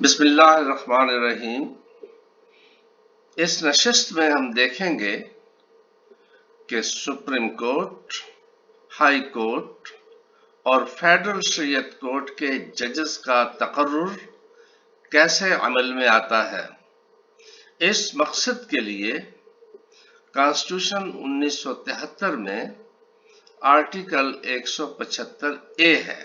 بسم اللہ الرحمن الرحیم۔ اس نشست میں ہم دیکھیں گے کہ سپریم کورٹ، ہائی کورٹ اور فیڈرل شریعت کورٹ کے ججز کا تقرر کیسے عمل میں آتا ہے۔ اس مقصد کے لیے کانسٹیٹیوشن 1973 میں آرٹیکل 175A ہے۔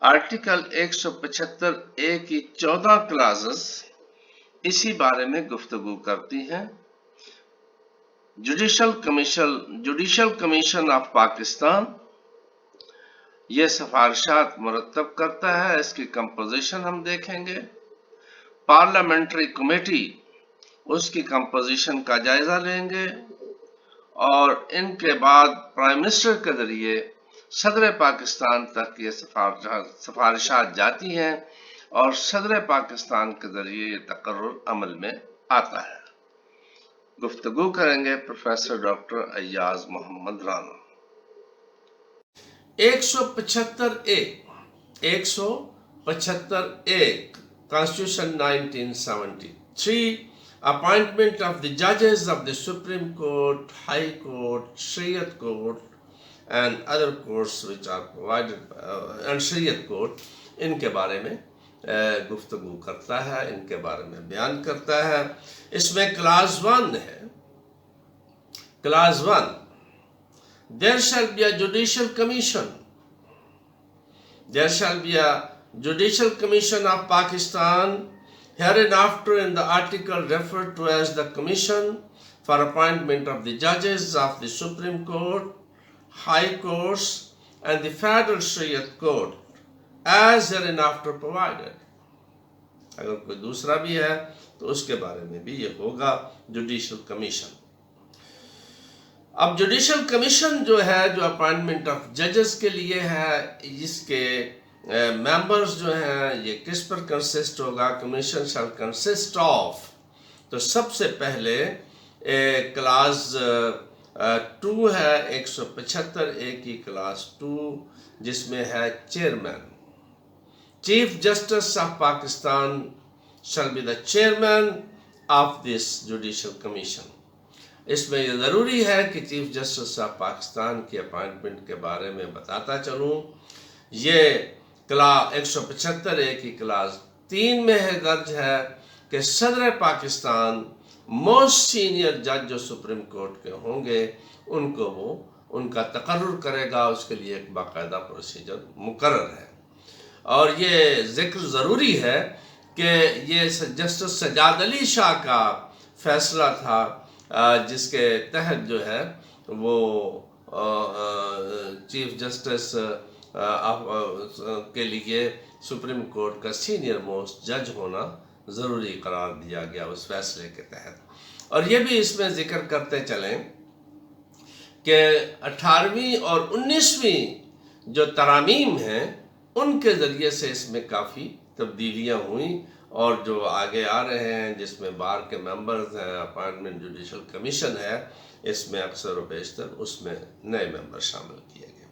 آرٹیکل 175A کی 14 کلازز اسی بارے میں گفتگو کرتی ہیں۔ جوڈیشل کمیشن آف پاکستان یہ سفارشات مرتب کرتا ہے۔ اس کی کمپوزیشن ہم دیکھیں گے۔ پارلیمنٹری کمیٹی اس کی کمپوزیشن کا جائزہ لیں گے اور ان کے بعد پرائم منسٹر کے ذریعے صدر پاکستان تک یہ سفارشات جاتی ہیں اور صدر پاکستان کے ذریعے یہ تقرر عمل میں آتا ہے۔ گفتگو کریں گے professor doctor Ayaz Muhammad Rana. 175A Constitution 1973 Appointment of the judges of the Supreme Court, High Court, Shariat Court and other courts which are provided and Shariat Court ان کے بارے میں گفتگو کرتا ہے، ان کے بارے میں بیان کرتا ہے۔ اس میں کلاس 1 ہے۔ Class 1 There shall be a judicial commission. There shall be a judicial commission of Pakistan, hereinafter in the article referred to as the Commission for Appointment of the Judges of the Supreme Court, High Courts and the Federal Shariat Court, as hereinafter provided. اگر کوئی دوسرا بھی ہے تو اس کے بارے میں بھی یہ ہوگا جوڈیشل کمیشن۔ اب جوڈیشل کمیشن جو ہے، جو اپائنٹمنٹ آف ججز کے لیے ہے، اس کے ممبرز جو ہیں یہ کس پر کنسسٹ ہوگا؟ کمیشن شال کنسسٹ آف، تو سب سے پہلے کلاس 2 ہے 175A کی کلاس 2، جس میں ہے chairman. Chief justice of Pakistan shall be the chairman of this judicial commission. اس میں یہ ضروری ہے کہ چیف جسٹس آف پاکستان کی اپائنٹمنٹ کے بارے میں بتاتا چلوں۔ یہ 175A کی کلاس 3 میں ہے درج ہے کہ صدر پاکستان موسٹ سینئر جج جو سپریم کورٹ کے ہوں گے ان کا تقرر کرے گا، اس کے لیے ایک باقاعدہ پروسیجر مقرر ہے۔ اور یہ ذکر ضروری ہے کہ یہ جسٹس سجاد علی شاہ کا فیصلہ تھا، جس کے تحت جو ہے وہ چیف جسٹس کے لیے سپریم کورٹ کا سینئر موسٹ جج ہونا ضروری قرار دیا گیا اس فیصلے کے تحت۔ اور یہ بھی اس میں ذکر کرتے چلیں کہ 18ویں اور 19ویں جو ترامیم ہیں ان کے ذریعے سے اس میں کافی تبدیلیاں ہوئیں، اور جو آگے آ رہے ہیں جس میں بار کے ممبرز ہیں، اپائنٹمنٹ جوڈیشل کمیشن ہے، اس میں اکثر و بیشتر اس میں نئے ممبر شامل کیے گئے۔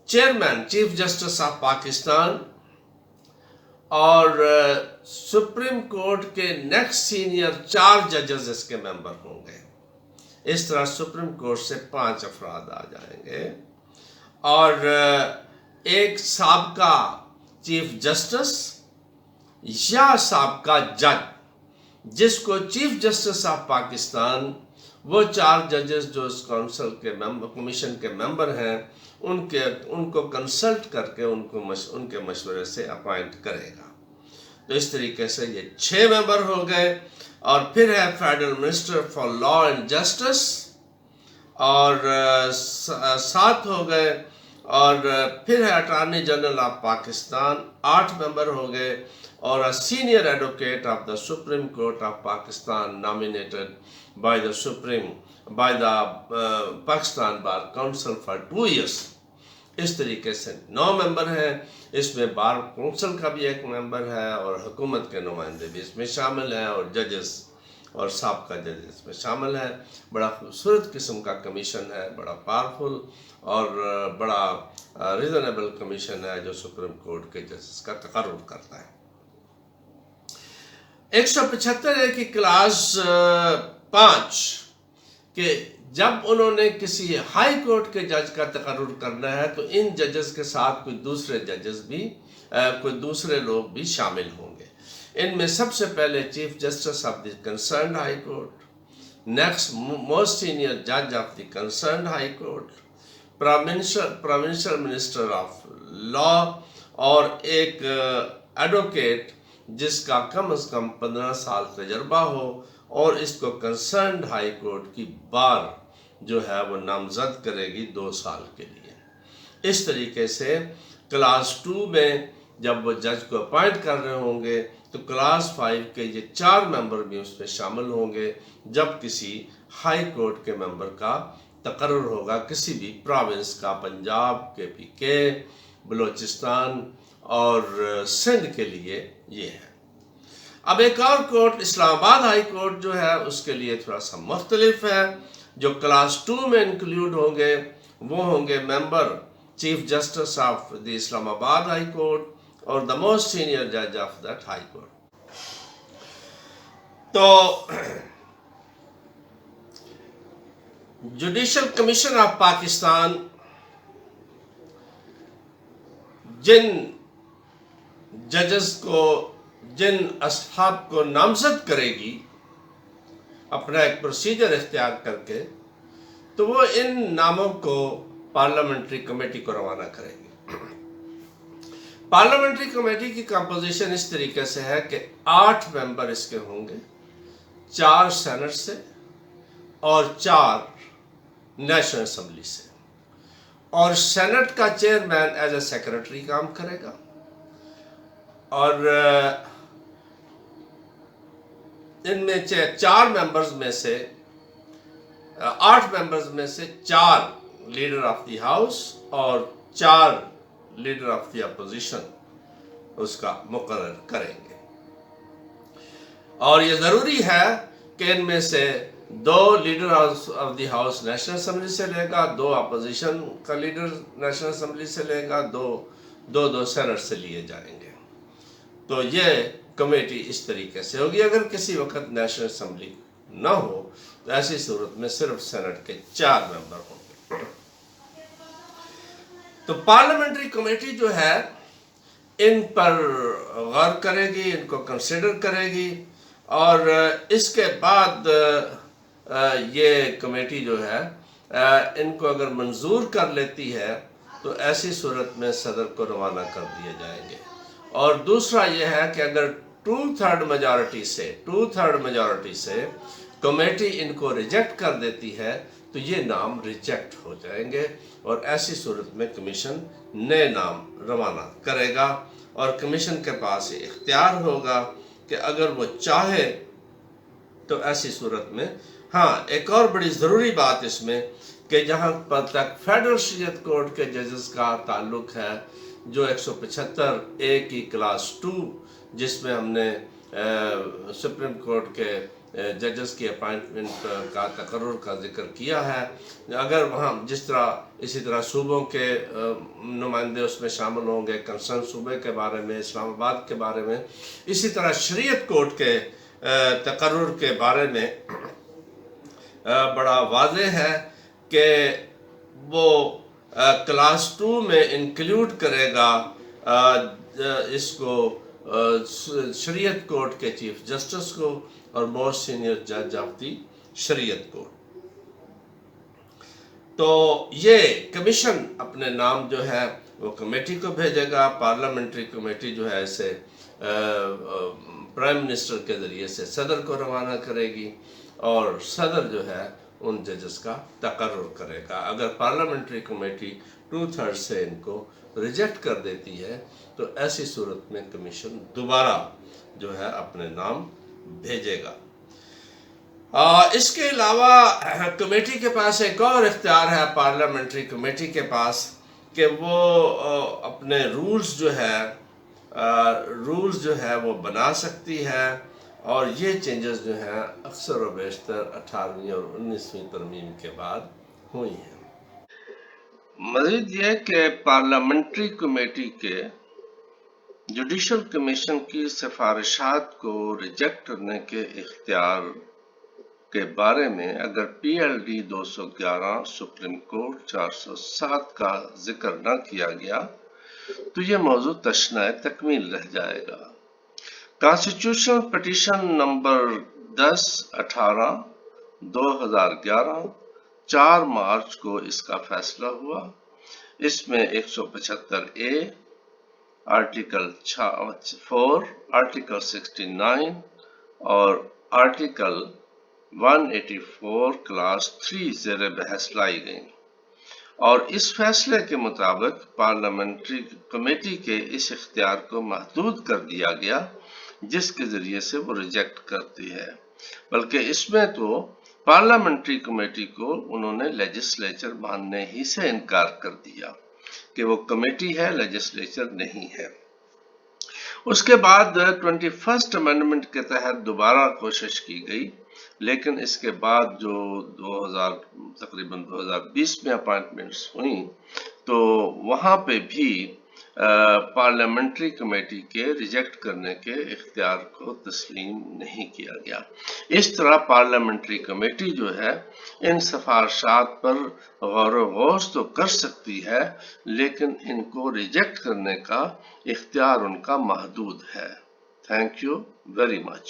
Chairman chief justice of Pakistan اور سپریم کورٹ کے نیکسٹ سینئر 4 ججز اس کے ممبر ہوں گے۔ اس طرح سپریم کورٹ سے 5 افراد آ جائیں گے اور ایک سابقہ چیف جسٹس یا سابقہ جج، جس کو چیف جسٹس آف پاکستان وہ 4 ججز جو اس کونسل کے کمیشن کے ممبر ہیں ان کو کنسلٹ کر کے ان کے مشورے سے اپائنٹ کرے گا۔ تو اس طریقے سے یہ 6 ممبر ہو گئے۔ اور پھر ہے federal minister for law and justice اور 7 ہو گئے، اور پھر ہے اٹارنی جنرل آف پاکستان 8 ممبر ہو گئے، اور senior advocate of the supreme court of Pakistan nominated by the Pakistan bar council for 2 years۔ اس طریقے سے 9 ممبر ہیں۔ اس میں بار کونسل کا بھی ایک ممبر ہے اور حکومت کے نمائندے بھی اس میں شامل ہیں اور ججز اور سابقہ جج اس میں شامل ہیں۔ بڑا خوبصورت قسم کا کمیشن ہے، بڑا پاورفل اور بڑا ریزنیبل کمیشن ہے جو سپریم کورٹ کے ججز کا تقرر کرتا ہے۔ 175 کی کلاس 5 کہ جب انہوں نے کسی ہائی کورٹ کے جج کا تقرر کرنا ہے تو ان ججز کے ساتھ کوئی دوسرے لوگ بھی شامل ہوں گے۔ ان میں سب سے پہلے chief justice of the concerned high court, next most senior جج of the concerned high court, provincial minister of law اور ایک ایڈوکیٹ جس کا کم از کم 15 سال تجربہ ہو اور اس کو کنسرنڈ ہائی کورٹ کی بار جو ہے وہ نامزد کرے گی 2 سال کے لیے۔ اس طریقے سے کلاس 2 میں جب وہ جج کو اپوائنٹ کر رہے ہوں گے تو کلاس 5 کے یہ 4 ممبر بھی اس میں شامل ہوں گے جب کسی ہائی کورٹ کے ممبر کا تقرر ہوگا کسی بھی پروونس کا، پنجاب کے پی کے، بلوچستان اور سندھ کے لیے یہ ہے۔ اب ایک اور کورٹ اسلام آباد ہائی کورٹ جو ہے اس کے لیے تھوڑا سا مختلف ہے۔ جو کلاس 2 میں انکلوڈ ہوں گے وہ ہوں گے ممبر چیف جسٹس آف دی اسلام آباد ہائی کورٹ اور دا موسٹ سینئر جج آف دیٹ ہائی کورٹ۔ تو جوڈیشل کمیشن آف پاکستان جن ججز کو، جن اصحاب کو نامزد کرے گی اپنا ایک پروسیجر اختیار کر کے، تو وہ ان ناموں کو پارلیمنٹری کمیٹی کو روانہ کرے گی۔ پارلیمنٹری کمیٹی کی کمپوزیشن اس طریقے سے ہے کہ 8 ممبر اس کے ہوں گے، 4 سینٹ سے اور 4 نیشنل اسمبلی سے، اور سینٹ کا چیئرمین ایز اے سیکرٹری کام کرے گا، اور ان میں 4 ممبرز میں سے 8 ممبرز میں سے 4 لیڈر آف دی ہاؤس اور 4 لیڈر آف دی اپوزیشن اس کا مقرر کریں گے، اور یہ ضروری ہے کہ ان میں سے 2 leader of the house national assembly سے لے گا، 2 اپوزیشن کا لیڈر نیشنل اسمبلی سے لے گا، 2 سینٹ سے لیے جائیں گے۔ تو یہ کمیٹی اس طریقے سے ہوگی۔ اگر کسی وقت نیشنل اسمبلی نہ ہو تو ایسی صورت میں صرف سینٹ کے 4 ممبر ہوں گے۔ تو پارلیمنٹری کمیٹی جو ہے ان پر غور کرے گی، ان کو کنسیڈر کرے گی، اور اس کے بعد یہ کمیٹی جو ہے ان کو اگر منظور کر لیتی ہے تو ایسی صورت میں صدر کو روانہ کر دیے جائیں گے۔ اور دوسرا یہ ہے کہ اگر 2/3 میجارٹی سے کمیٹی ان کو ریجیکٹ کر دیتی ہے تو یہ نام ریجیکٹ ہو جائیں گے، اور ایسی صورت میں کمیشن نئے نام روانہ کرے گا، اور کمیشن کے پاس یہ اختیار ہوگا کہ اگر وہ چاہے تو ایسی صورت میں، ہاں ایک اور بڑی ضروری بات اس میں کہ جہاں پر تک فیڈرل شریعت کورٹ کے ججز کا تعلق ہے، جو 175A کی کلاس 2 جس میں ہم نے سپریم کورٹ کے ججز کی اپائنٹمنٹ کا تقرر کا ذکر کیا ہے، اگر وہاں جس طرح اسی طرح صوبوں کے نمائندے اس میں شامل ہوں گے، کنسرن صوبے کے بارے میں، اسلام آباد کے بارے میں، اسی طرح شریعت کورٹ کے تقرر کے بارے میں بڑا واضح ہے کہ وہ کلاس 2 میں انکلوڈ کرے گا اس کو شریعت کورٹ کے چیف جسٹس کو اور موسٹ سینئر جج آف دی شریعت کورٹ۔ تو یہ کمیشن اپنے نام جو ہے وہ کمیٹی کو بھیجے گا۔ پارلیمنٹری کمیٹی جو ہے اسے پرائم منسٹر کے ذریعے سے صدر کو روانہ کرے گی، اور صدر جو ہے ان ججز کا تقرر کرے گا۔ اگر پارلیمنٹری کمیٹی 2/3 سے ان کو ریجیکٹ کر دیتی ہے تو ایسی صورت میں کمیشن دوبارہ جو ہے اپنے نام بھیجے گا۔ اس کے علاوہ کمیٹی کے پاس ایک اور اختیار ہے پارلیمنٹری کمیٹی کے پاس کہ وہ اپنے رولز جو ہے وہ بنا سکتی ہے اور یہ چینجز جو ہیں اکثر و بیشتر 18ویں اور 19ویں ترمیم کے بعد ہوئی ہیں۔ مزید یہ کہ پارلیمنٹری کمیٹی کے جوڈیشل کمیشن کی سفارشات کو ریجیکٹ کرنے کے اختیار کے بارے میں اگر P L D 211 supreme court 407 کا ذکر نہ کیا گیا تو یہ موضوع تشنہ تکمیل رہ جائے گا۔ کانسٹیٹیوشنل پٹیشن نمبر 10/18 2011 4 مارچ کو اس کا فیصلہ ہوا۔ اس میں 175A آرٹیکل 4 آرٹیکل 69 اور آرٹیکل 184 کلاس 3 زیر بحث لائی گئیں اور اس فیصلے کے مطابق پارلیمنٹری کمیٹی کے اس اختیار کو محدود کر دیا گیا جس کے ذریعے سے وہ ریجیکٹ کرتی ہے، بلکہ اس میں تو پارلیمنٹری کمیٹی کو انہوں نے لیجسلیچر ماننے ہی سے انکار کر دیا کہ وہ کمیٹی ہے، لیجسلیچر نہیں ہے۔ اس کے بعد 21 امینڈمنٹ کے تحت دوبارہ کوشش کی گئی، لیکن اس کے بعد جو تقریباً 2020 میں اپائنٹمنٹس ہوئیں تو وہاں پہ بھی پارلیمنٹری کمیٹی کے ریجیکٹ کرنے کے اختیار کو تسلیم نہیں کیا گیا۔ اس طرح پارلیمنٹری کمیٹی جو ہے ان سفارشات پر غور و غوص تو کر سکتی ہے لیکن ان کو ریجیکٹ کرنے کا اختیار ان کا محدود ہے۔ Thank you very much.